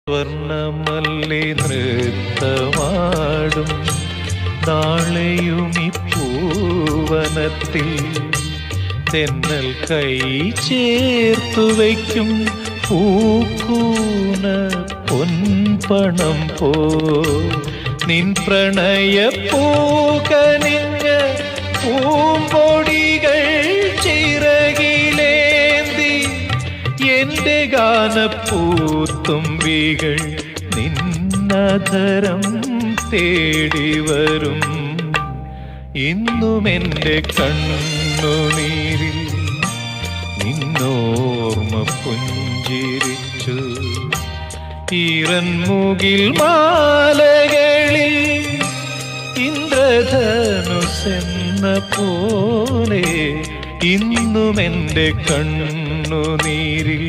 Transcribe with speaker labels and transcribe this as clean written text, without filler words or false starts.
Speaker 1: സ്വർണമല്ലി നൃത്തമാടും നാളെയുമി പൂവനത്തിൽ തെന്നൽ കൈ ചേർത്തു വയ്ക്കും പൂക്കൂന പൊൻപണം പോ നിൻ പ്രണയ പൂകനിഞ്ഞ പൂമ്പൊടികൾ ചിറകിലേന്തി എന്റെ ഗാനപ്പൂത്തുമ്പികൾ നിന്നധരം തേടി വരും. ഇന്നുമെന്റെ കണ്ണുനീരിൽ നിന്നോർമ്മ പുഞ്ചിരിച്ചു. ഈറൻമുകിൽ മാലകളിൽ ഇന്ദ്രധനുസെന്ന പോലെ ഇന്നുമെന്റെ കണ്ണുനീരിൽ